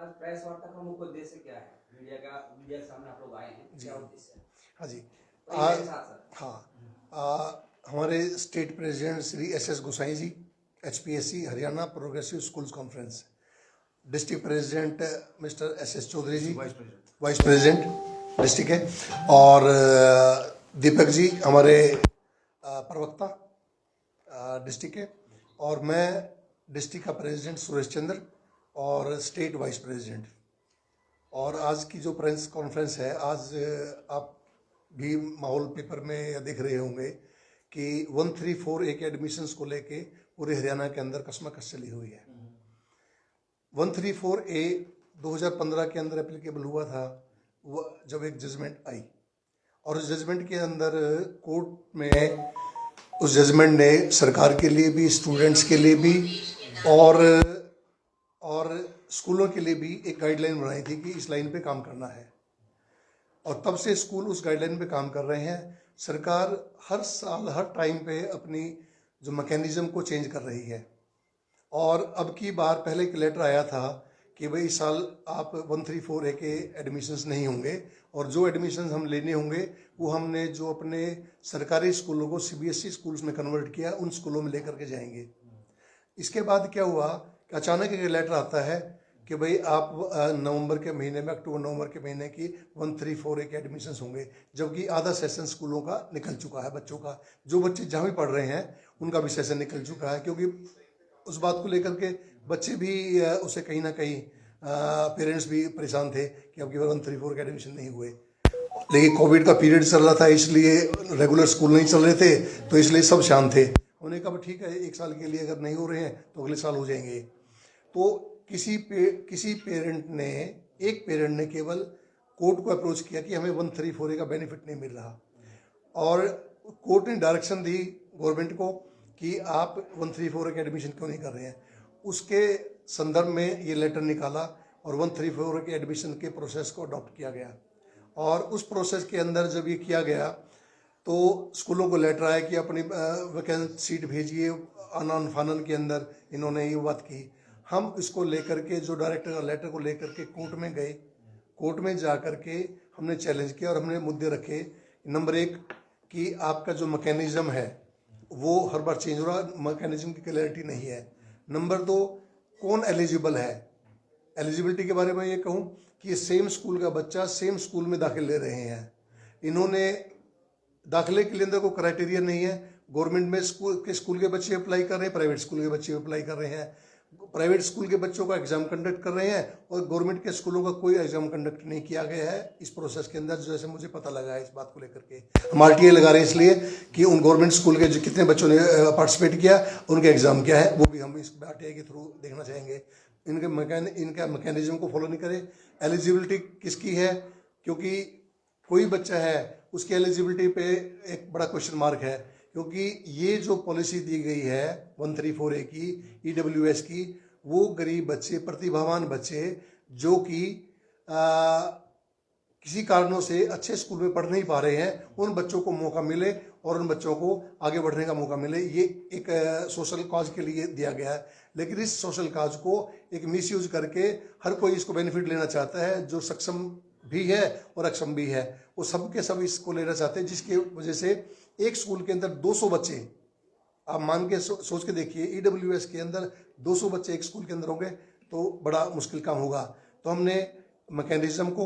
Press वार्ता का मुख्य उद्देश्य क्या है? मीडिया के सामने आप लोग आए हैं, क्या उद्देश्य है? हाँ जी। मेरे साथ सर। हाँ, हमारे state president Shri S Gosai ji, HPSC Haryana progressive schools conference, district president mister SS Chaudhary ji, vice president district है, और दीपक जी हमारे प्रवक्ता डिस्ट्रिक्ट के, और मैं डिस्ट्रिक्ट का प्रेसिडेंट सुरेश चंद्र और स्टेट वाइस प्रेसिडेंट। और आज की जो प्रेस कॉन्फ्रेंस है, आज आप भी माहौल पेपर में या देख रहे होंगे कि 134A के एडमिशन्स को लेके पूरे हरियाणा के अंदर कशमकश चली हुई है। 134A 2015 के अंदर एप्लीकेबल हुआ था जब एक जजमेंट आई, और उस जजमेंट के अंदर कोर्ट में उस जजमेंट ने सरकार के लिए भी, स्टूडेंट्स के लिए भी और स्कूलों के लिए भी एक गाइडलाइन बनाई थी कि इस लाइन पे काम करना है, और तब से स्कूल उस गाइडलाइन पे काम कर रहे हैं। सरकार हर साल हर टाइम पे अपनी जो मैकेनिज्म को चेंज कर रही है, और अब की बार पहले एक लेटर आया था कि भाई इस साल आप 134A के एडमिशन्स नहीं होंगे, और जो एडमिशन्स हम लेने होंगे वो हमने जो अपने सरकारी स्कूलों को CBSE स्कूल्स में कन्वर्ट किया उन स्कूलों में लेकर के जाएंगे। इसके बाद क्या हुआ कि अचानक एक लेटर आता है कि भाई आप नवंबर के महीने में, अक्टूबर नवंबर के महीने की 134A के एडमिशन्स होंगे, जबकि आधा सेशन स्कूलों का निकल चुका है। बच्चों का, जो बच्चे जहाँ भी पढ़ रहे हैं उनका भी सेशन निकल चुका है, क्योंकि उस बात को लेकर के बच्चे भी उसे कहीं ना कहीं पेरेंट्स भी परेशान थे कि अब की बार 134 के एडमिशन नहीं हुए। लेकिन कोविड का पीरियड चल रहा था, इसलिए रेगुलर स्कूल नहीं चल रहे थे, तो इसलिए सब शांत थे। उन्होंने कहा ठीक है, एक साल के लिए अगर नहीं हो रहे हैं तो अगले साल हो जाएंगे। तो किसी पेरेंट ने, एक पेरेंट ने केवल कोर्ट को अप्रोच किया कि हमें 134A का बेनिफिट नहीं मिल रहा, और कोर्ट ने डायरेक्शन दी गवर्नमेंट को कि आप 134A के एडमिशन क्यों नहीं कर रहे हैं। उसके संदर्भ में ये लेटर निकाला और 134A के एडमिशन के प्रोसेस को अडॉप्ट किया गया, और उस प्रोसेस के अंदर जब ये किया गया तो स्कूलों को लेटर आया कि अपनी वैकेंट सीट भेजिए। आनन फानन के अंदर इन्होंने ये बात की। हम इसको लेकर के, जो डायरेक्टर का लेटर को लेकर के कोर्ट में गए। कोर्ट में जा कर के हमने चैलेंज किया और हमने मुद्दे रखे। नंबर 1 कि आपका जो मैकेनिज्म है वो हर बार चेंज हो रहा, मैकेनिज्म की क्लैरिटी नहीं है। नंबर 2, कौन एलिजिबल है। एलिजिबिलिटी के बारे में ये कहूँ कि ये सेम स्कूल का बच्चा सेम स्कूल में दाखिल ले रहे हैं। इन्होंने दाखिले के लिए अंदर कोई क्राइटेरिया नहीं है। गवर्नमेंट में स्कूल के बच्चे अप्लाई कर रहे हैं, प्राइवेट स्कूल के बच्चे अप्लाई कर रहे हैं। प्राइवेट स्कूल के बच्चों का एग्जाम कंडक्ट कर रहे हैं, और गवर्नमेंट के स्कूलों का कोई एग्जाम कंडक्ट नहीं किया गया है इस प्रोसेस के अंदर। जैसे मुझे पता लगा है इस बात को लेकर के, हम RTA लगा रहे हैं इसलिए कि उन गवर्नमेंट स्कूल के जो कितने बच्चों ने पार्टिसिपेट किया, उनका एग्जाम क्या है, वो भी हम इस RTA के थ्रू देखना चाहेंगे। इनका मैकेनिज्म को फॉलो नहीं करें। एलिजिबिलिटी किसकी है, क्योंकि कोई बच्चा है उसकी एलिजिबिलिटी पे एक बड़ा क्वेश्चन मार्क है, क्योंकि ये जो पॉलिसी दी गई है 134A की, EWS की, वो गरीब बच्चे, प्रतिभावान बच्चे जो कि किसी कारणों से अच्छे स्कूल में पढ़ नहीं पा रहे हैं, उन बच्चों को मौका मिले और उन बच्चों को आगे बढ़ने का मौका मिले। ये एक सोशल काज के लिए दिया गया है, लेकिन इस सोशल काज को एक मिसयूज करके हर कोई इसको बेनिफिट लेना चाहता है। जो सक्षम भी है और अक्षम भी है, वो सब के सब इसको लेना चाहते हैं, जिसकी वजह से एक स्कूल के अंदर 200 बच्चे, आप मान के सोच के देखिए, EWS के अंदर 200 बच्चे एक स्कूल के अंदर होंगे तो बड़ा मुश्किल काम होगा। तो हमने मैकेनिज्म को,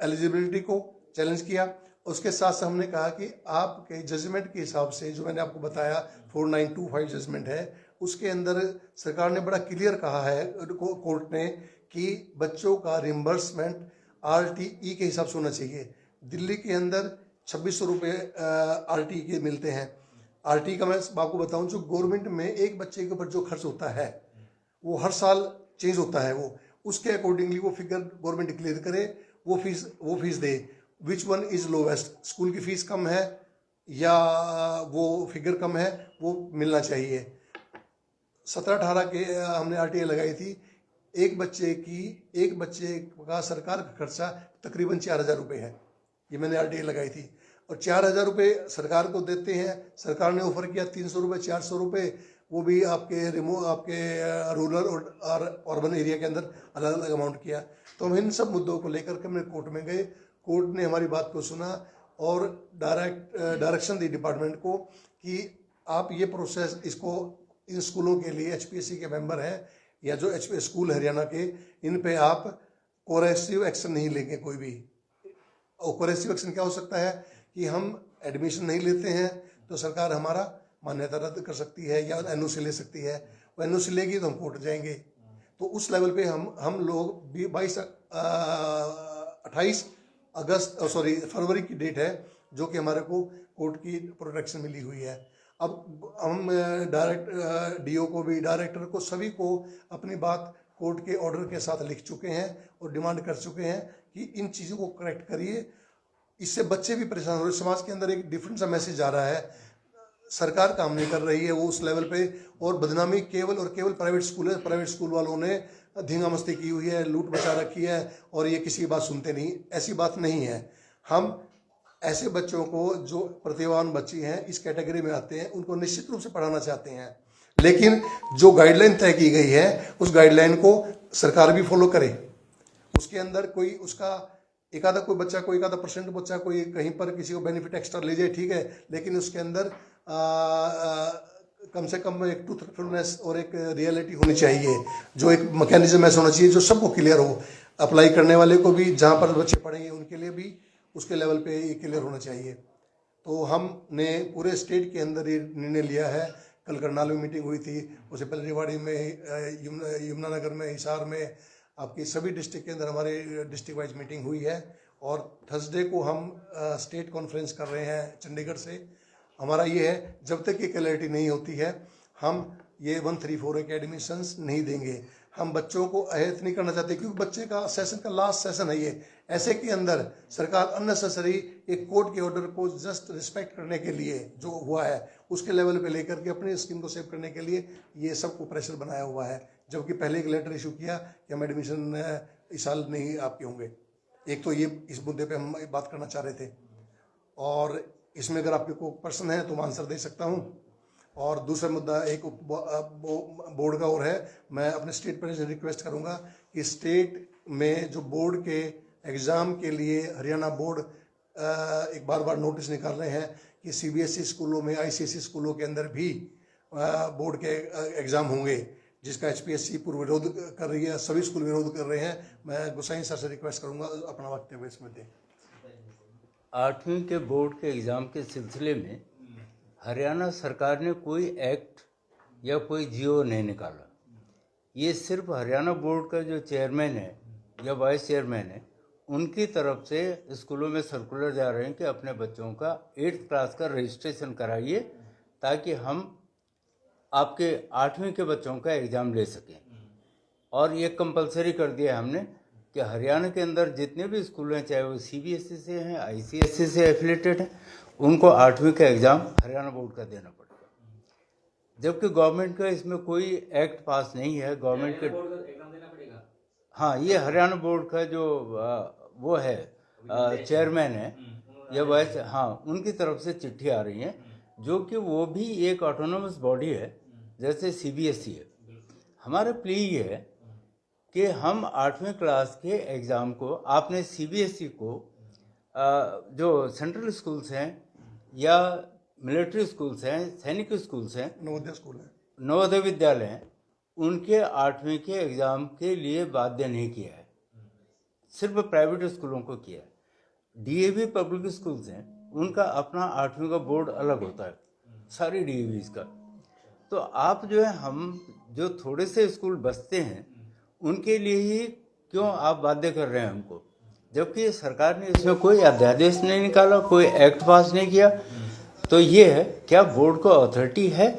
एलिजिबिलिटी को चैलेंज किया। उसके साथ साथ हमने कहा कि आपके जजमेंट के हिसाब से, जो मैंने आपको बताया 4925 जजमेंट है, उसके अंदर सरकार ने बड़ा क्लियर कहा है, कोर्ट ने, कि बच्चों का रिम्बर्समेंट RTE के हिसाब से होना चाहिए। दिल्ली के अंदर 2600 रुपये RTE के मिलते हैं। RTE का मैं आपको बताऊं, जो गवर्नमेंट में एक बच्चे के ऊपर जो खर्च होता है वो हर साल चेंज होता है, वो उसके अकॉर्डिंगली वो फिगर गवर्नमेंट डिक्लेयर करे, वो fees they. Which one is lowest, school की फीस कम है या वो फिगर कम है, वो मिलना चाहिए। 17-18 के हमने RTA लगाई थी। एक बच्चे का सरकार का खर्चा तकरीबन 4000 रुपये है। ये मैंने RTA लगाई थी, और 4000 रुपये सरकार को देते हैं। सरकार ने ऑफर किया 300 रुपये, 400 रुपये, वो भी आपके रूरल और अर्बन एरिया के अंदर अलग अलग अमाउंट किया। तो हम इन सब मुद्दों को लेकर के हमने कोर्ट में गए, कोर्ट ने हमारी बात को सुना और डायरेक्शन दी डिपार्टमेंट को कि आप ये प्रोसेस इसको इन स्कूलों के लिए HPSC के मेंबर हैं या जो स्कूल हरियाणा के, इन पे आप कोरेसिव एक्शन नहीं लेंगे कोई भी। और कोरेसिव एक्शन क्या हो सकता है कि हम एडमिशन नहीं लेते हैं तो सरकार हमारा मान्यता रद्द कर सकती है या NOC ले सकती है। वो NOC लेगी तो हम कोर्ट जाएंगे। तो उस लेवल पे हम लोग 28 फरवरी की डेट है जो कि हमारे को कोर्ट की प्रोटेक्शन मिली हुई है। अब हम डायरेक्ट DO को भी, डायरेक्टर को, सभी को अपनी बात कोर्ट के ऑर्डर के साथ लिख चुके हैं और डिमांड कर चुके हैं कि इन चीज़ों को करेक्ट करिए। इससे बच्चे भी परेशान हो रहे हैं, समाज के अंदर एक डिफरेंट सा मैसेज आ रहा है, सरकार काम नहीं कर रही है वो उस लेवल पे, और बदनामी केवल और केवल प्राइवेट स्कूल है। प्राइवेट स्कूल वालों ने धींगा मस्ती की हुई है, लूट बचा रखी है और ये किसी की बात सुनते नहीं। ऐसी बात नहीं है। हम ऐसे बच्चों को जो प्रतिभावान बच्चे हैं इस कैटेगरी में आते हैं उनको निश्चित रूप से पढ़ाना चाहते हैं, लेकिन जो गाइडलाइन तय की गई है उस गाइडलाइन को सरकार भी फॉलो करे। उसके अंदर कोई उसका एक आधा परसेंट बच्चा कोई कहीं पर किसी को बेनिफिट एक्स्ट्रा ले जाए, ठीक है, लेकिन उसके अंदर कम से कम एक ट्रूथफुलनेस और एक रियलिटी होनी चाहिए, जो एक मैकेनिज्म ऐसा होना चाहिए जो सबको क्लियर हो। अप्लाई करने वाले को भी, जहाँ पर बच्चे पढ़ेंगे उनके लिए भी उसके लेवल पे ये क्लियर होना चाहिए। तो हमने पूरे स्टेट के अंदर ये निर्णय लिया है। कल करनाल में मीटिंग हुई थी, उससे पहले रेवाड़ी में, यमुनानगर में, हिसार में, आपकी सभी डिस्ट्रिक्ट के अंदर हमारे डिस्ट्रिक्ट वाइज मीटिंग हुई है। और थर्सडे को हम स्टेट कॉन्फ्रेंस कर रहे हैं चंडीगढ़ से। हमारा ये है, जब तक ये क्लैरिटी नहीं होती है हम ये 134 के एडमिशंस नहीं देंगे। हम बच्चों को अहत नहीं करना चाहते क्योंकि बच्चे का सेशन का लास्ट सेशन है ये। ऐसे के अंदर सरकार अननेसेसरी एक कोर्ट के ऑर्डर को जस्ट रिस्पेक्ट करने के लिए जो हुआ है उसके लेवल पे लेकर के अपनी स्कीम को सेव करने के लिए ये सबको प्रेशर बनाया हुआ है, जबकि पहले एक लेटर इशू किया कि हम एडमिशन इस साल नहीं आपके होंगे। एक तो ये इस मुद्दे पे हम बात करना चाह रहे थे, और इसमें अगर आपके को प्रश्न है तो मैं आंसर दे सकता हूँ। और दूसरा मुद्दा एक बोर्ड का और है, मैं अपने स्टेट प्रेसिडेंट रिक्वेस्ट करूँगा कि स्टेट में जो बोर्ड के एग्ज़ाम के लिए हरियाणा बोर्ड एक बार नोटिस निकाल रहे हैं कि CBSE स्कूलों में, ICSE स्कूलों के अंदर भी बोर्ड के एग्ज़ाम होंगे, जिसका HPSC पूर्व विरोध कर रही है, सभी स्कूल विरोध कर रहे हैं। मैं गोसाई सर से रिक्वेस्ट करूँगा अपना वक्तव्य इसमें दें। 8वीं के बोर्ड के एग्ज़ाम के सिलसिले में हरियाणा सरकार ने कोई एक्ट या कोई GO नहीं निकाला। ये सिर्फ हरियाणा बोर्ड का जो चेयरमैन है या वाइस चेयरमैन है उनकी तरफ से स्कूलों में सर्कुलर जा रहे हैं कि अपने बच्चों का 8th क्लास का रजिस्ट्रेशन कराइए ताकि हम आपके 8वीं के बच्चों का एग्ज़ाम ले सकें। और ये कंपलसरी कर दिया हमने कि हरियाणा के अंदर जितने भी स्कूल हैं, चाहे वो CBSE से हैं, ICSE से एफिलेटेड हैं, उनको 8वीं का एग्ज़ाम हरियाणा बोर्ड का देना पड़ेगा। जबकि गवर्नमेंट का इसमें कोई एक्ट पास नहीं है। गवर्नमेंट के एग्जाम देना पड़ेगा। हाँ, ये हरियाणा बोर्ड का जो वो है चेयरमैन है या वाइस, हाँ, उनकी तरफ से चिट्ठी आ रही है, जो कि वो भी एक ऑटोनोमस बॉडी है जैसे CBSE है। हमारा प्ली ये है कि हम 8वीं क्लास के एग्ज़ाम को, आपने CBSE को जो सेंट्रल स्कूल्स हैं या मिलिट्री स्कूल्स हैं, सैनिक स्कूल्स हैं, नवोदय स्कूल है, नवोदय विद्यालय हैं, उनके 8वीं के एग्ज़ाम के लिए बाध्य नहीं किया है, सिर्फ प्राइवेट स्कूलों को किया है। DAV पब्लिक स्कूल्स हैं, उनका अपना 8वीं का बोर्ड अलग होता है, सारी DAVs का। तो आप जो है, हम जो थोड़े से स्कूल बचते हैं उनके लिए ही क्यों आप बाध्य कर रहे हैं हमको, जबकि सरकार ने इसमें कोई अध्यादेश नहीं निकाला, कोई एक्ट पास नहीं किया। तो ये है, क्या बोर्ड को अथॉरिटी है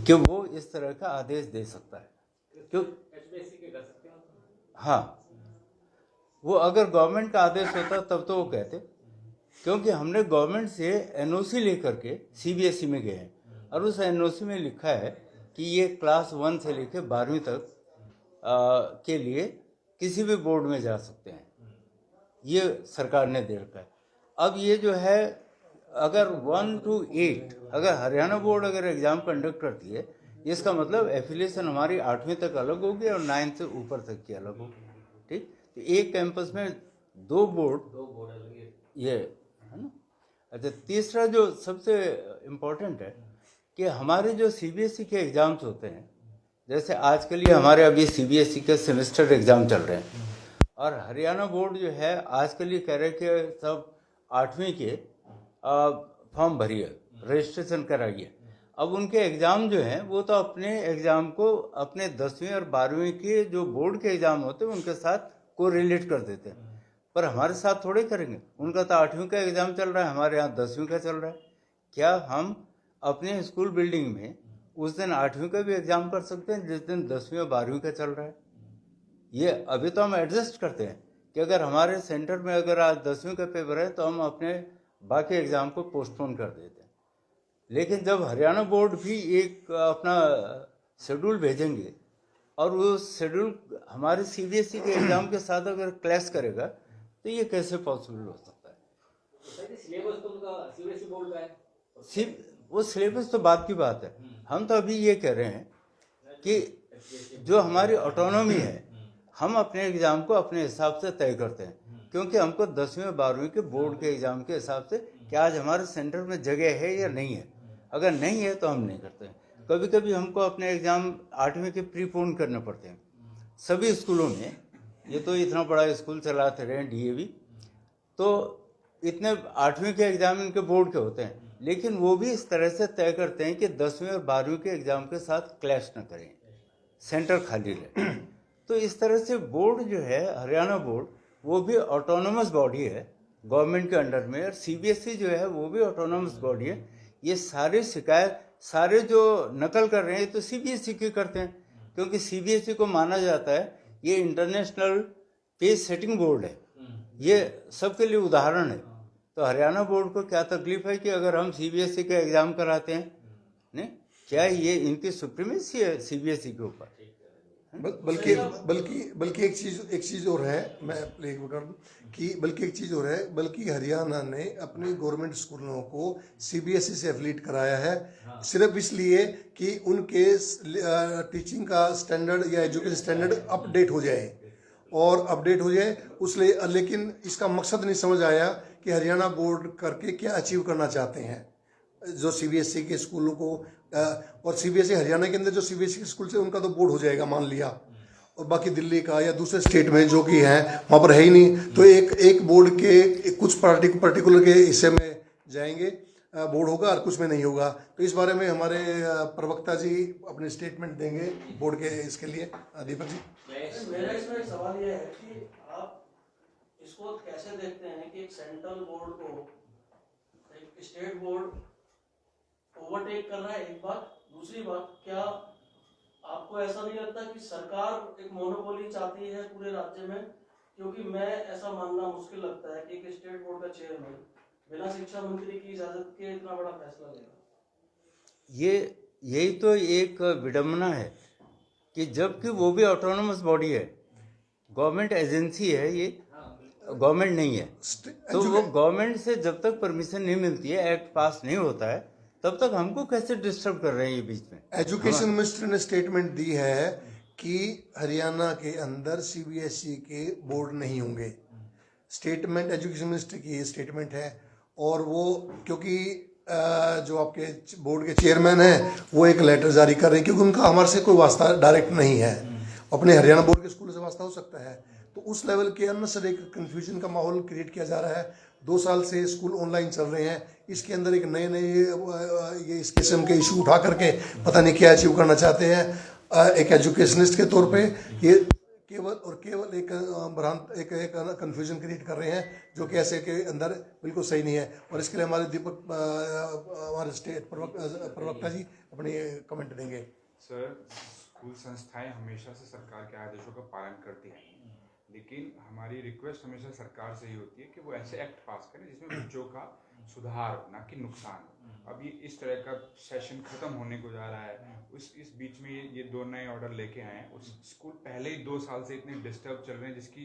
कि वो इस तरह का आदेश दे सकता है? क्यों HPSC के कर सकते हैं। हाँ, वो अगर गवर्नमेंट का आदेश होता तब तो वो कहते, क्योंकि हमने गवर्नमेंट से NOC लेकर के CBSE में गए हैं और उस NOC में लिखा है कि ये क्लास 1 से लेकर 12वीं तक के लिए किसी भी बोर्ड में जा सकते हैं, ये सरकार ने दे रखा है। अब ये जो है, अगर 1 to 8 अगर हरियाणा बोर्ड अगर एग्ज़ाम कंडक्ट करती है, इसका मतलब एफिलिएशन हमारी 8वीं तक अलग होगी और 9th से ऊपर तक की अलग होगी। ठीक, तो एक कैंपस में दो बोर्ड ये है ना। अच्छा, तीसरा जो सबसे इम्पोर्टेंट है कि हमारे जो सीबीएसई के एग्ज़ाम्स होते हैं, जैसे आज के लिए हमारे अभी सीबीएसई के सेमेस्टर एग्ज़ाम चल रहे हैं, और हरियाणा बोर्ड जो है आज के लिए कह रहे कि सब 8वीं के फॉर्म भरिए, रजिस्ट्रेशन कराइए। अब उनके एग्ज़ाम जो हैं वो तो अपने एग्ज़ाम को अपने 10वीं और 12वीं के जो बोर्ड के एग्ज़ाम होते हैं उनके साथ को रिलेट कर देते हैं, पर हमारे साथ थोड़े करेंगे। उनका तो 8वीं का एग्ज़ाम चल रहा है, हमारे यहाँ 10वीं का चल रहा है। क्या हम अपने स्कूल बिल्डिंग में उस दिन 8वीं का भी एग्ज़ाम कर सकते हैं जिस दिन 10वीं और 12वीं का चल रहा है? ये अभी तो हम एडजस्ट करते हैं कि अगर हमारे सेंटर में अगर आज 10वीं का पेपर है तो हम अपने बाकी एग्ज़ाम को पोस्टपोन कर देते हैं। लेकिन जब हरियाणा बोर्ड भी एक अपना शेड्यूल भेजेंगे और वो शेड्यूल हमारे सीबीएसई के एग्ज़ाम के साथ अगर क्लैश करेगा तो ये कैसे पॉसिबल हो सकता है? सिलेबस तो उनका सीबीएसई बोर्ड का है, वो सिलेबस तो बात की बात है। हम तो अभी ये कह रहे हैं कि जो हमारी ऑटोनॉमी है, हम अपने एग्ज़ाम को अपने हिसाब से तय करते हैं, क्योंकि हमको 10वीं और 12वीं के बोर्ड के एग्ज़ाम के हिसाब से कि आज हमारे सेंटर में जगह है या नहीं है। अगर नहीं है तो हम नहीं करते हैं। कभी कभी हमको अपने एग्ज़ाम 8वीं के प्रीपोन करने पड़ते हैं सभी स्कूलों में। ये तो इतना बड़ा स्कूल चलाते रहे डीएवी, तो इतने 8वीं के एग्ज़ाम इनके बोर्ड के होते हैं, लेकिन वो भी इस तरह से तय करते हैं कि 10वीं और 12वीं के एग्ज़ाम के साथ क्लैश न करें, सेंटर खाली रहे। तो इस तरह से बोर्ड जो है हरियाणा बोर्ड, वो भी ऑटोनोमस बॉडी है गवर्नमेंट के अंडर में, और सीबीएसई जो है वो भी ऑटोनोमस बॉडी है। ये सारे शिकायत, सारे जो नकल कर रहे हैं तो सीबीएसई की करते हैं, क्योंकि सीबीएसई को माना जाता है ये इंटरनेशनल पेज सेटिंग बोर्ड है, ये सबके लिए उदाहरण है। तो हरियाणा बोर्ड को क्या तकलीफ है कि अगर हम सीबीएसई का एग्ज़ाम कराते हैं? नहीं, क्या ये इनकी सुप्रीमेसी है सीबीएसई के ऊपर? बल्कि बल्कि बल्कि एक चीज़ और है, मैं एक बता दूं कि बल्कि एक चीज़ और है, बल्कि हरियाणा ने अपने गवर्नमेंट स्कूलों को सीबीएसई से एफिलिएट कराया है, सिर्फ इसलिए कि उनके टीचिंग का स्टैंडर्ड या एजुकेशन स्टैंडर्ड अपडेट हो जाए उसलिए। लेकिन इसका मकसद नहीं समझ आया कि हरियाणा बोर्ड करके क्या अचीव करना चाहते हैं जो सीबीएसई के स्कूलों को। और सीबीएसई हरियाणा के अंदर जो सीबीएसई स्कूल से उनका तो बोर्ड हो जाएगा मान लिया, और बाकी दिल्ली का या दूसरे स्टेट में जो कि है वहाँ पर है ही नहीं, तो एक बोर्ड के कुछ पर्टिकुलर के हिस्से में जाएंगे बोर्ड होगा और कुछ में नहीं होगा। तो इस बारे में हमारे प्रवक्ता जी अपने स्टेटमेंट देंगे बोर्ड के इसके लिए। दीपक जी, मेरा इसमें एक सवाल यह है कि आप इसको कैसे देखते हैं कि एक सेंट्रल बोर्ड को एक स्टेट बोर्ड ओवरटेक कर रहा है, एक बात। दूसरी बात, क्या आपको ऐसा नहीं लगता कि सरकार एक मोनोपोली चाहती है पूरे राज्य में? क्योंकि मैं ऐसा मानना मुश्किल लगता है कि एक स्टेट बोर्ड का चेयरमैन बिना शिक्षा मंत्री की इजाजत के इतना बड़ा फैसला लेगा। यही तो एक विडंबना है कि जबकि वो भी ऑटोनोमस बॉडी है, गवर्नमेंट एजेंसी है, ये गवर्नमेंट नहीं है, तो वो गवर्नमेंट से जब तक परमिशन नहीं मिलती है, एक्ट पास नहीं होता है, तब तक हमको कैसे डिस्टर्ब कर रहे हैं ये बीच में? एजुकेशन मिनिस्टर ने स्टेटमेंट दी है कि हरियाणा के अंदर सीबीएसई के बोर्ड नहीं होंगे। स्टेटमेंट एजुकेशन मिनिस्टर की ये स्टेटमेंट है, और वो क्योंकि जो आपके बोर्ड के चेयरमैन हैं वो एक लेटर जारी कर रहे हैं, क्योंकि उनका हमारे से कोई वास्ता डायरेक्ट नहीं है, अपने हरियाणा बोर्ड के स्कूल से वास्ता हो सकता है। तो उस लेवल के अंदर एक कन्फ्यूजन का माहौल क्रिएट किया जा रहा है। 2 साल से स्कूल ऑनलाइन चल रहे हैं, इसके अंदर एक नए ये इस किस्म के इशू उठा करके पता नहीं क्या अचीव करना चाहते हैं। एक एजुकेशनिस्ट के तौर पे ये केवल एक कन्फ्यूजन क्रिएट कर रहे हैं, जो कि ऐसे के अंदर बिल्कुल सही नहीं है। और इसके लिए हमारे दीपक हमारे स्टेट प्रवक्ता जी अपनी कमेंट देंगे। सर, स्कूल संस्थाएं हमेशा से सरकार के आदेशों का पालन करती हैं, लेकिन हमारी रिक्वेस्ट हमेशा सरकार से ही होती है कि वो ऐसे एक्ट पास करें जिसमें बच्चों का सुधार हो, ना कि नुकसान। अब ये इस तरह का सेशन खत्म होने को जा रहा है, इस बीच में ये 2 नए ऑर्डर लेके आए हैं। उस स्कूल पहले ही 2 साल से इतने डिस्टर्ब चल रहे हैं, जिसकी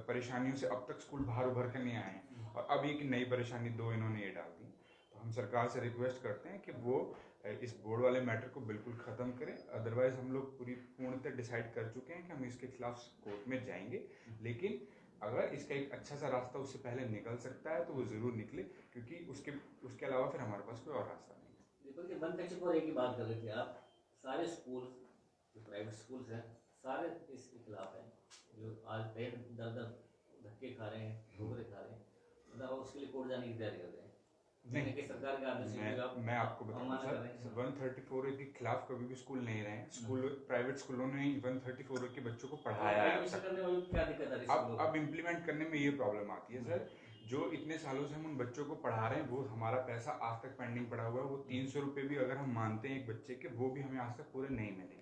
परेशानियों से अब तक स्कूल बाहर उभर कर नहीं आए हैं, और अब एक नई परेशानी 2 इन्होंने ये डाल दी। तो हम सरकार से रिक्वेस्ट करते हैं कि वो इस बोर्ड वाले मैटर को बिल्कुल ख़त्म करें। अदरवाइज हम लोग पूर्णतः डिसाइड कर चुके हैं कि हम इसके खिलाफ कोर्ट में जाएंगे, लेकिन अगर इसका एक अच्छा सा रास्ता उससे पहले निकल सकता है तो वो ज़रूर निकले, क्योंकि उसके अलावा फिर हमारे पास कोई और रास्ता नहीं है। देखो कि 134A की बात कर रहे थे आप, सारे स्कूल जो प्राइवेट स्कूल्स हैं सारे इसके खिलाफ हैं, जो आज पेरेंट दर धक्के खा रहे हैं, ठोकरे खा रहे हैं, मतलब उसके लिए कोर्ट जाने की तैयारी कर रहे हैं। नहीं, सरकार के आदेश मैं आपको बताऊँ सर, 134A के खिलाफ कभी भी स्कूल नहीं रहे। स्कूल प्राइवेट स्कूलों ने 134A के बच्चों को पढ़ाया है। क्या दिक्कत आ रही है? अब इम्प्लीमेंट करने में ये प्रॉब्लम आती है सर, जो इतने सालों से हम उन बच्चों को पढ़ा रहे हैं वो हमारा पैसा आज तक पेंडिंग पड़ा हुआ है। वो 300 रुपये भी अगर हम मानते हैं एक बच्चे के, वो भी हमें आज तक पूरे नहीं मिले।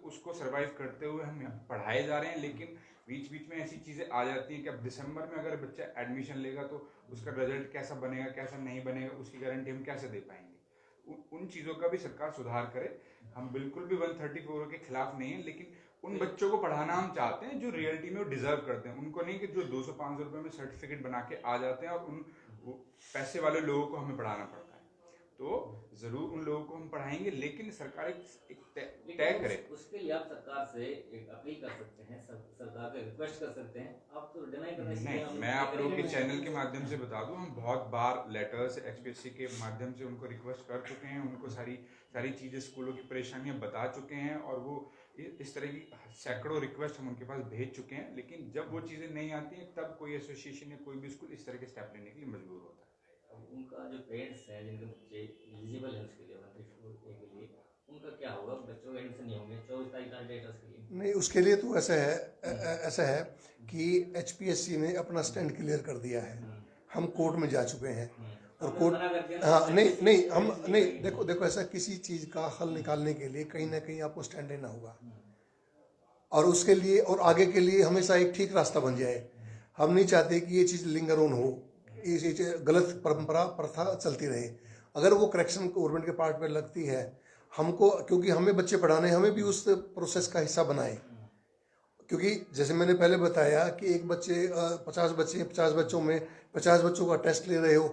उसको सरवाइव करते हुए हम पढ़ाए जा रहे हैं, लेकिन बीच बीच में ऐसी चीज़ें आ जाती हैं कि अब दिसंबर में अगर बच्चा एडमिशन लेगा तो उसका रिजल्ट कैसा बनेगा कैसा नहीं बनेगा उसकी गारंटी हम कैसे दे पाएंगे। उन चीज़ों का भी सरकार सुधार करे। हम बिल्कुल भी 134 के खिलाफ नहीं है, लेकिन उन बच्चों को पढ़ाना हम चाहते हैं जो रियलिटी में वो डिजर्व करते हैं। उनको नहीं कि जो 200-500 रुपये में सर्टिफिकेट बना के आ जाते हैं और उन पैसे वाले लोगों को हमें पढ़ाना पड़ता है। तो जरूर उन लोगों को हम पढ़ाएंगे, लेकिन सरकार एक तय करे। उसके लिए आप सरकार से एक अपील कर सकते हैं, सरकार को रिक्वेस्ट कर सकते हैं। आप तो डिनाई करने से नहीं, मैं आप लोगों के चैनल के माध्यम से बता दूं, हम बहुत बार लेटर्स HPSC के माध्यम से उनको रिक्वेस्ट कर चुके हैं, उनको सारी चीज़ें स्कूलों की परेशानियां बता चुके हैं, और वो इस तरह की सैकड़ों रिक्वेस्ट हम उनके पास भेज चुके हैं। लेकिन जब वो चीज़ें नहीं आती हैं तब कोई एसोसिएशन या कोई भी स्कूल इस तरह के स्टेप लेने के लिए मजबूर होता है। उनका जो पेरेंट्स हैं जिनके बच्चे एलिजिबल हैं उसके लिए 134A के लिए, उनका क्या होगा? बच्चों का एडमिशन नहीं होंगे 24 तारीख का डेट उसके लिए? नहीं, उसके लिए तो ऐसा है कि HPSC ने अपना स्टैंड क्लियर कर दिया है। हम कोर्ट में जा चुके हैं और कोर्ट, हाँ, नहीं हम नहीं, देखो ऐसा किसी चीज़ का हल निकालने के लिए कहीं ना कहीं आपको स्टैंड लेना होगा, और उसके लिए और आगे के लिए हमेशा एक ठीक रास्ता बन जाए। हम नहीं चाहते कि ये चीज़ लिंगर ऑन हो, ये गलत परंपरा प्रथा चलती रहे। अगर वो करेक्शन गवर्नमेंट के पार्ट में लगती है हमको, क्योंकि हमें बच्चे पढ़ाने, हमें भी उस प्रोसेस का हिस्सा बनाए। क्योंकि जैसे मैंने पहले बताया कि एक बच्चे 50 बच्चे 50 बच्चों में 50 बच्चों का टेस्ट ले रहे हो।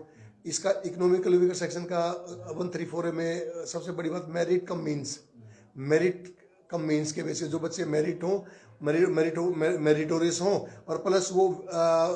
इसका इकोनॉमिकल वीकर सेक्शन का 134A में सबसे बड़ी बात मेरिट कम मीन्स के बेसिस जो बच्चे मेरिटोरियस हों और प्लस वो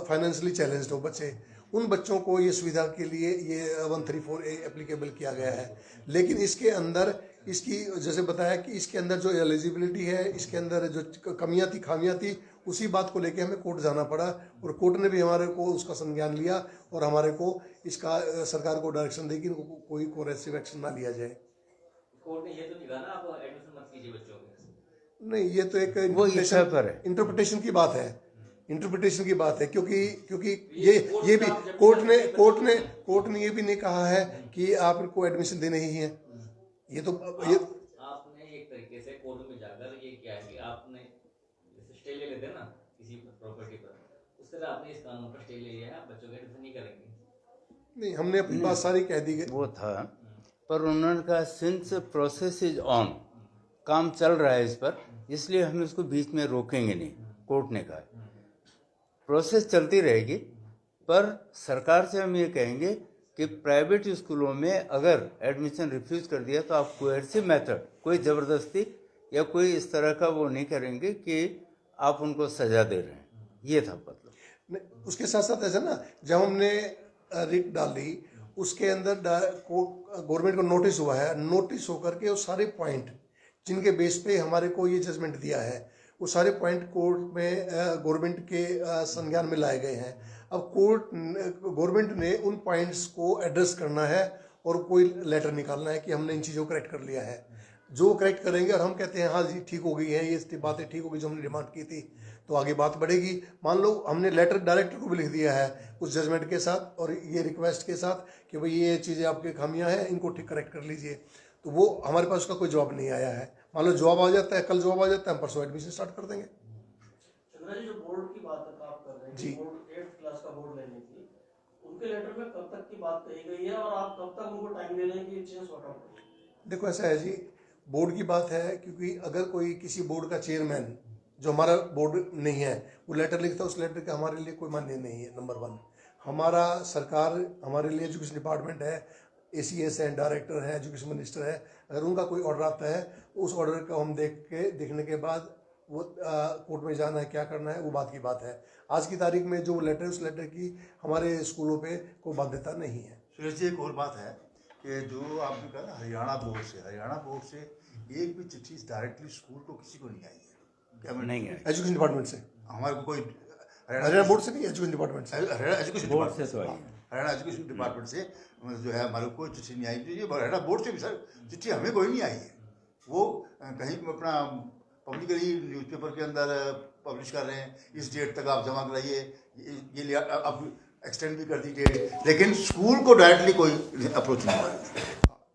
फाइनेंशियली चैलेंज्ड हो बच्चे, उन बच्चों को ये सुविधा के लिए ये 134A एप्लीकेबल किया गया है। लेकिन इसके अंदर इसकी जैसे बताया कि इसके अंदर जो एलिजिबिलिटी है, इसके अंदर जो कमियां थी खामियां थी, उसी बात को लेके हमें कोर्ट जाना पड़ा, और कोर्ट ने भी हमारे को उसका संज्ञान लिया और हमारे को इसका सरकार को डायरेक्शन दी कि कोई कोरेसिव एक्शन ना लिया जाए। कोर्ट ने ये तो नहीं कहा ना आप एडमिशन मत कीजिए बच्चों के? नहीं, ये तो एक इंटरप्रिटेशन की बात है, इंटरप्रिटेशन की बात है। क्योंकि ये भी कोर्ट ने ये भी नहीं कहा है कि आपको एडमिशन देने ही है। ये तो आपने एक तरीके से कोर्ट में जाकर ये किया है कि आपने जैसे स्टे ले लेते हैं ना किसी प्रॉपर्टी पर, उस तरह आपने इस कानून पर स्टे ले लिया है, आप बच्चों का एडमिशन नहीं करेंगे। नहीं, हमने अपनी बात सारी कह दी। वो था, पर उन्होंने कहा सिंस प्रोसेस इज ऑन, काम चल रहा है इस पर, इसलिए हम इसको बीच में रोकेंगे नहीं। कोर्ट ने कहा प्रोसेस चलती रहेगी, पर सरकार से हम ये कहेंगे कि प्राइवेट स्कूलों में अगर एडमिशन रिफ्यूज़ कर दिया तो आप कोएर्सिव मेथड, कोई ज़बरदस्ती या कोई इस तरह का वो नहीं करेंगे कि आप उनको सज़ा दे रहे हैं। ये था मतलब। उसके साथ साथ ऐसा ना, जब हमने रिट डाली उसके अंदर गवर्नमेंट को नोटिस हुआ है, नोटिस होकर के वो सारे पॉइंट जिनके बेस पे हमारे को ये जजमेंट दिया है, वो सारे पॉइंट कोर्ट में गवर्नमेंट के संज्ञान में लाए गए हैं। अब गवर्नमेंट ने उन पॉइंट्स को एड्रेस करना है और कोई लेटर निकालना है कि हमने इन चीज़ों को करेक्ट कर लिया है। जो करेक्ट करेंगे और हम कहते हैं हाँ जी ठीक हो गई है, ये बातें ठीक हो गई जो हमने डिमांड की थी, तो आगे बात बढ़ेगी। मान लो हमने लेटर डायरेक्टर को भी लिख दिया है उस जजमेंट के साथ और ये रिक्वेस्ट के साथ कि भाई ये चीज़ें आपकी खामियां हैं, इनको ठीक करेक्ट कर लीजिए, तो वो हमारे पास उसका कोई जवाब नहीं आया है। मान लो जवाब आ जाता है, कल जवाब आ जाता है, हम परसों एडमिशन स्टार्ट कर देंगे। चंद्रा जी, जो बोर्ड की बात आप कर रहे हैं जी, बोर्ड 8th क्लास का बोर्ड लेने की, उनके लेटर में कब तक की बात कही गई है और आप कब तक उनको टाइम दे रहे हैं कि चीज़ सॉर्ट आउट करें? देखो ऐसा है जी, बोर्ड की बात है, क्योंकि अगर कोई किसी बोर्ड का चेयरमैन जो हमारा बोर्ड नहीं है वो लेटर लिखता है, उस लेटर का हमारे लिए कोई मान्य नहीं है। नंबर 1, हमारा सरकार, हमारे लिए एजुकेशन डिपार्टमेंट है, ACS हैं, डायरेक्टर हैं, एजुकेशन मिनिस्टर है, अगर उनका कोई ऑर्डर आता है तो उस ऑर्डर को हम देखने के बाद वो कोर्ट में जाना है, क्या करना है, वो बात की बात है। आज की तारीख में जो लेटर है उस लेटर की हमारे स्कूलों पे कोई बाध्यता नहीं है। सुरेश जी, एक और बात है कि जो आपने कहा ना हरियाणा बोर्ड से एक भी चिट्ठी डायरेक्टली स्कूल को किसी को नहीं आई है। क्या नहीं है, एजुकेशन डिपार्टमेंट से हमारे को कोई हरियाणा बोर्ड से नहीं, एजुकेशन डिपार्टमेंट से, हरियाणा एजुकेशन बोर्ड से डिपार्टमेंट तो आई है। हरियाणा एजुकेशन डिपार्टमेंट से जो है हमारे को कोई चिट्ठी नहीं आई। तो ये हरियाणा बोर्ड से भी सर चिट्ठी हमें कोई नहीं आई है। वो कहीं अपना पब्लिकली न्यूज़पेपर के अंदर पब्लिश कर रहे हैं, इस डेट तक आप जमा कराइए, ये अब एक्सटेंड भी कर दी डेट, लेकिन स्कूल को डायरेक्टली कोई अप्रोच नहीं हुआ।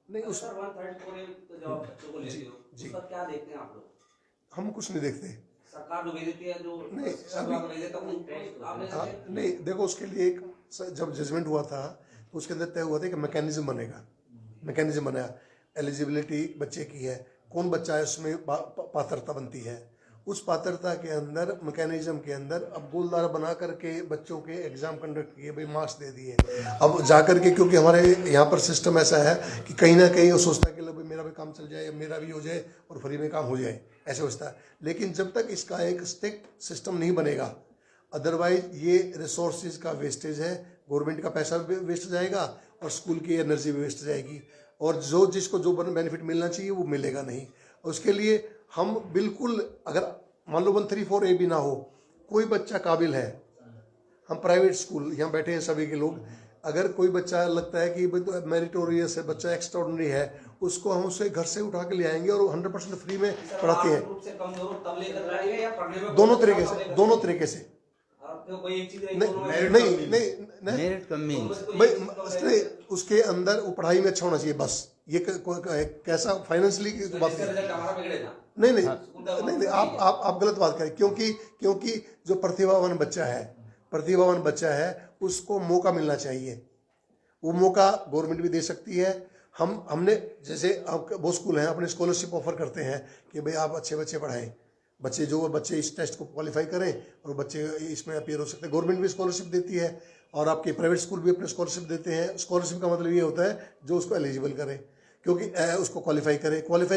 नहीं उस सर 134 तो जब आप बच्चों को लेते हो उसका क्या देखते हैं आप लोग? हम कुछ नहीं देखते। सरकार जो भेज देती है, जो नहीं, सरकार भेज देता है, आपने हाँ, नहीं देखो, उसके लिए एक जब जजमेंट हुआ था तो उसके अंदर तय हुआ था कि मैकेनिज्म बनेगा, मैकेनिज्म बना, एलिजिबिलिटी बच्चे की है, कौन बच्चा है उसमें पात्रता बनती है, उस पात्रता के अंदर मैकेनिज्म के अंदर अब गोलदार बना करके बच्चों के एग्जाम कंडक्ट किए, भाई मार्क्स दे दिए। अब जाकर के, क्योंकि हमारे यहाँ पर सिस्टम ऐसा है कि कहीं ना कहीं वो सोचता है कि लो भाई मेरा भी काम चल जाए, मेरा भी हो जाए और फ्री में काम हो जाए, ऐसे सोचता है। लेकिन जब तक इसका एक स्ट्रिक्ट सिस्टम नहीं बनेगा, अदरवाइज ये रिसोर्सेज का वेस्टेज है, गवर्नमेंट का पैसा भी वेस्ट जाएगा और स्कूल की एनर्जी भी वेस्ट जाएगी, और जो जिसको जो बेनिफिट मिलना चाहिए वो मिलेगा नहीं। उसके लिए हम बिल्कुल, अगर मान लो 134A भी ना हो, कोई बच्चा काबिल है, हम प्राइवेट स्कूल यहाँ बैठे हैं सभी के लोग, अगर कोई बच्चा लगता है कि तो मेरिटोरियस है, बच्चा एक्स्ट्राऑर्डिनरी है, उसको हम उसे घर से उठा के ले आएंगे और 100% फ्री में पढ़ाते हैं। ग्रुप से कमजोर हो तब लेकर जाएंगे या पढ़ने में दोनों तरीके से, दोनों तरीके से। आपको कोई एक चीज नहीं मेरिट कमी भाई, उसके अंदर वो पढ़ाई में अच्छा होना चाहिए, बस। ये कैसा फाइनेंशियली बात रिजल्ट हमारा बिगड़ेगा। नहीं, आप गलत बात करें, क्योंकि जो प्रतिभावान बच्चा है उसको मौका मिलना चाहिए। वो मौका गवर्नमेंट भी दे सकती है। हमने जैसे वो स्कूल हैं अपने स्कॉलरशिप ऑफर करते हैं कि भाई आप अच्छे बच्चे पढ़ाएं, बच्चे इस टेस्ट को क्वालिफाई करें और बच्चे इसमें अपीयर हो सकते हैं। गवर्नमेंट भी स्कॉलरशिप देती है और आपके प्राइवेट स्कूल भी अपने स्कॉलरशिप देते हैं। स्कॉलरशिप का मतलब ये होता है जो उसको एलिजिबल करे, क्योंकि उसको क्वालिफाई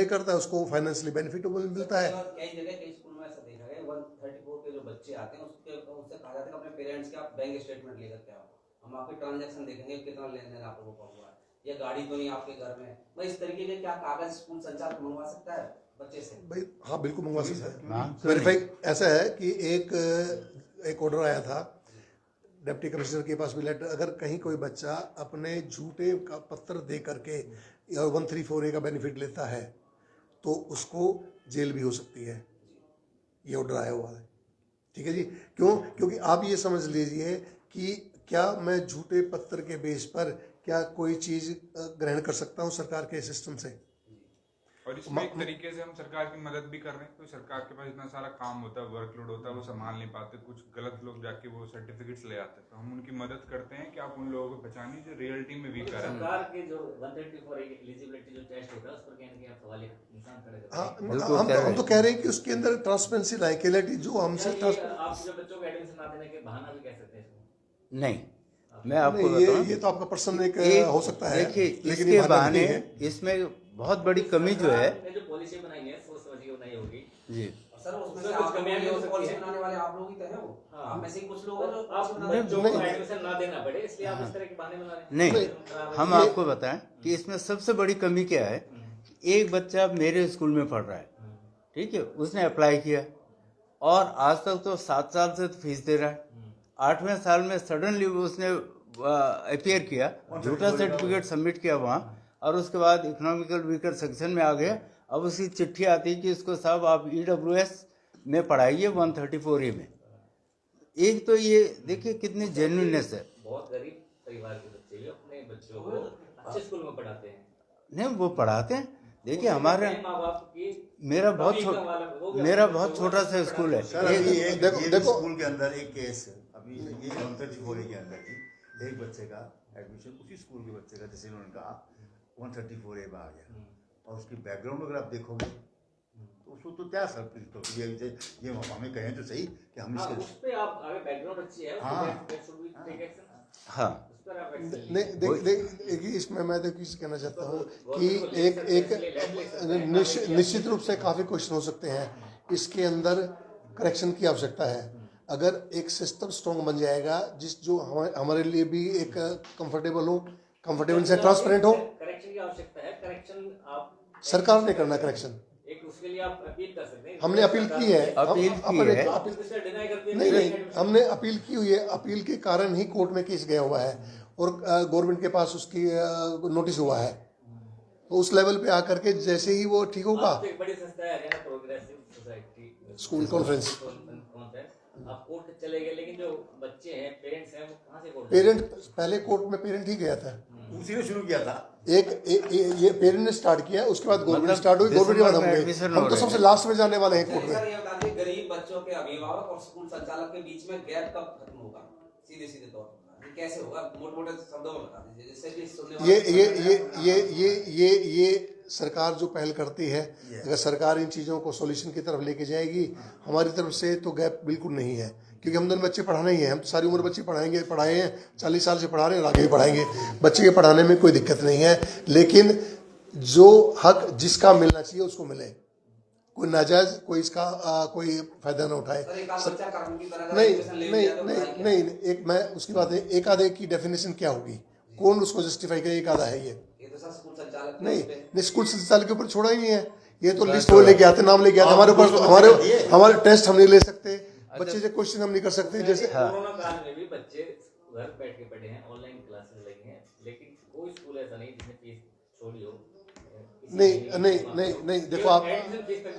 करता है, उसको फाइनेंशियली बेनिफिट मिलता है। कई जगह कई स्कूल में ऐसा देखा गया 134 के जो बच्चे आते हैं उससे कहा जाता है कि अपने पेरेंट्स के आप बैंक स्टेटमेंट लेकर के आओ, हम आपके ट्रांजैक्शन देखेंगे कितना लेन देन आप लोगों का हुआ है, या गाड़ी तो नहीं आपके घर में। मैं इस तरीके के क्या कागज स्कूल संचालक मंगवा सकता है बच्चे से? भाई हाँ, बिल्कुल मंगवा सकता है। वेरीफाई ऐसा है कि एक ऑर्डर आया था डिप्टी कमिश्नर के पास भी लेटर, अगर कहीं कोई बच्चा अपने झूठे का पत्र दे करके 134A का बेनिफिट लेता है तो उसको जेल भी हो सकती है। ये ऑर्डर आया हुआ है, ठीक है जी। क्योंकि आप ये समझ लीजिए कि क्या मैं झूठे पत्र के बेस पर क्या कोई चीज़ ग्रहण कर सकता हूँ सरकार के सिस्टम से? और इसमें एक तरीके से हम सरकार की मदद भी कर रहे हैं। तो सरकार के पास इतना सारा काम होता है, वर्कलोड होता है, वो संभाल नहीं पाते, कुछ गलत लोग जाके वो सर्टिफिकेट्स ले आते हैं, तो हम उनकी मदद करते हैं कि आप उन लोगों को पहचानिए जो रियलिटी में वीक कर रहे हैं। सरकार के जो 134 एलिजिबिलिटी जो टेस्ट होता है उस पर कहीं ना कहीं आप सवाल निशान खड़े करते हैं। हम तो कह रहे हैं कि उसके अंदर ट्रांसपेरेंसी लाए, क्लैरिटी जो हमसे आप जो बच्चों को एडमिशन ना देने के बहाना भी कह सकते हैं इसको। नहीं, मैं आपको बताऊं, ये तो आपका पर्सन एक हो सकता है, देखिए लेकिन इसके बहाने इसमें बहुत बड़ी कमी जो है जो पॉलिसी बनाई है सोच समझ के बनाई होगी जी। सर उसमें उसमें से कुछ आप कमियां भी हो सकती पॉलिसी हैं। बनाने वाले आप लोग ही तो हैं वो। हाँ। आप में से ही कुछ लोग हैं जो आप policy बनाने बच्चों को एडमिशन ना देना पड़े इसलिए आप इस तरह के बहाने बना रहे हैं। नहीं, हम आपको बताएं कि इसमें सबसे बड़ी कमी क्या है। एक बच्चा मेरे स्कूल में पढ़ रहा है, ठीक है, उसने अप्लाई किया और आज तक तो 7 साल से तो फीस दे रहा है। 8वें साल में सडनली उसने अपियर किया, झूठा सर्टिफिकेट सबमिट किया वहाँ, और उसके बाद इकोनॉमिकल वीकर सेक्शन में आ गया। अब उसकी चिट्ठी आती है कि इसको साहब आप EWS में पढ़ाइए 134A में। एक तो ये देखिए कितनी जेन्युइननेस है। बहुत गरीब परिवार के बच्चे भी अपने बच्चों को अच्छे स्कूल में पढ़ाते हैं। नहीं, वो पढ़ाते हैं। देखिए हमारे माँ बाप की मेरा बहुत छोटा सा स्कूल है। सर अभी ये स्कूल के अंदर एक केस, अभी ये 134A के अंदर ही एक बच्चे का एडमिशन उसी स्कूल के बच्चे का, जैसे उन्होंने कहा 134A में आ गया, और उसकी बैकग्राउंड अगर आप देखोगे तो उसको तो क्या सर तो ये हमें कहें तो सही कि हम हाँ, इसके उस पे आप अगर बैकग्राउंड अच्छी है हाँ। हाँ उस पर आप action लीजिए। नहीं देखिए इसमें मैं देखिए इसे कहना चाहता हूँ कि एक निश्चित रूप से काफ़ी क्वेश्चन हो सकते हैं, इसके अंदर करेक्शन की आवश्यकता है। अगर एक सिस्टम स्ट्रॉन्ग बन जाएगा जो हमारे लिए भी एक कंफर्टेबल से ट्रांसपेरेंट हो। करेक्शन की आवश्यकता है, करेक्शन आप सरकार ने करना करेक्शन, एक उसके लिए आप अपील कर सकते हैं। हमने अपील की है। अपील की है। आप इससे डिनाई करते हैं नहीं हमने अपील की हुई है, अपील के कारण ही कोर्ट में केस गया हुआ है और गवर्नमेंट के पास उसकी नोटिस हुआ है। तो उस लेवल पे आकर के जैसे ही वो ठीक होगा, आप तो एक बड़ी संस्था है Haryana progressive society school conference, आप कोर्ट चले गए, लेकिन जो बच्चे हैं, पेरेंट्स हैं, वो कहाँ से कोर्ट पेरेंट पहले कोर्ट में पेरेंट ही गया था। उसी ने शुरू किया था। ये पेरेंट ने स्टार्ट किया, उसके बाद गवर्नमेंट स्टार्ट हुई, गवर्नमेंट के बाद हम गए। हम तो सबसे लास्ट में जाने वाले हैं कोर्ट सर में। ये बता दीजिए, गरीब बच्चों के अभिभावक और स्कूल संचालक के बीच में गैप कब खत्म होगा? सीधे तौर पर ये कैसे होगा? मोटे शब्दों में बता दीजिए, जिससे कि सुनने वाले ये सरकार जो पहल करती है, अगर सरकार इन चीज़ों को सॉल्यूशन की तरफ लेके जाएगी, हमारी तरफ से तो गैप बिल्कुल नहीं है, क्योंकि हम दोनों बच्चे पढ़ाने ही हैं। हम तो सारी उम्र बच्चे पढ़ाए हैं, 40 साल से पढ़ा रहे हैं और आगे भी पढ़ाएंगे। बच्चे के पढ़ाने में कोई दिक्कत नहीं है, लेकिन जो हक जिसका मिलना चाहिए उसको मिले। कोई नाजायज कोई इसका कोई फायदा ना उठाए। नहीं एक मैं उसकी बात है, एक आधे की डेफिनेशन क्या होगी, कौन उसको जस्टिफाई करे? एक आधा है ये तो सर स्कूल संचालक नहीं स्कूल संचालक के ऊपर छोड़ा ही नहीं है। ये तो लिस्ट वो लेके आते, नाम लेके आते, हमारे ऊपर हमारे टेस्ट हम नहीं ले सकते, बच्चे से क्वेश्चन हम नहीं कर सकते। जैसे कोरोना काल में भी बच्चे घर बैठ के पढ़े हैं, ऑनलाइन क्लासेस लगी हैं, लेकिन कोई स्कूल ऐसा नहीं जिसने फीस छोड़ी हो। नहीं देखो आप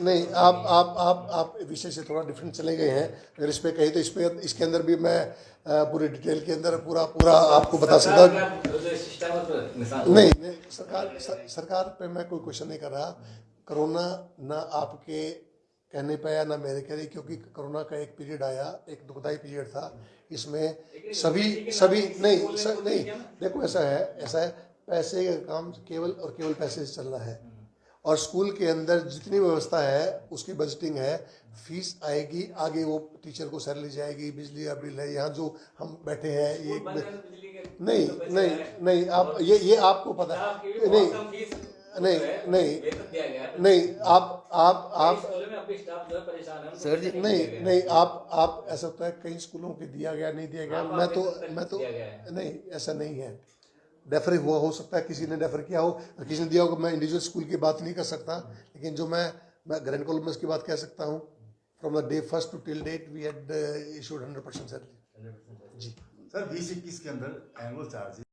नहीं आप विषय से थोड़ा डिफरेंट चले गए हैं। अगर इस पे कहे तो इसके अंदर भी मैं पूरे डिटेल के अंदर पूरा आपको बता सकता हूँ। नहीं सरकार पे मैं कोई क्वेश्चन नहीं कर रहा। कोरोना ना आपके कहने पे आया ना मेरे कह रही, क्योंकि कोरोना का एक पीरियड आया, एक दुखदाई पीरियड था। इसमें सभी नहीं देखो ऐसा है, पैसे का काम केवल पैसे से चलना है, और स्कूल के अंदर जितनी व्यवस्था है उसकी बजटिंग है, फीस आएगी, आगे वो टीचर को सैलरी जाएगी, बिजली का बिल है, यहाँ जो हम बैठे हैं ये नहीं आप ये आपको पता नहीं आप सर जी नहीं आप ऐसा होता है कई स्कूलों के दिया गया नहीं दिया गया, मैं तो नहीं ऐसा नहीं है। डेफर हुआ हो सकता है, किसी ने डेफर किया हो, किसी ने दिया होगा। मैं इंडिविजुअल स्कूल की बात नहीं कर सकता, लेकिन जो मैं ग्रैंड कोलम्बस की बात कह सकता हूँ। From the day first to till date we had issued 100% salary. जी सर 2021 के अंदर एनुअल चार्ज